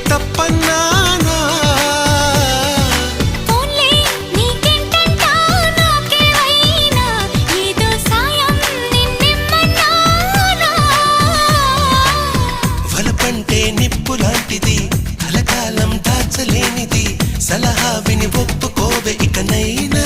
తప్పన్నానా వలపంటే నిప్పు లాంటిది కలకాలం దాచలేనిది సలహా విని ఒప్పుకోవే ఇకనైనా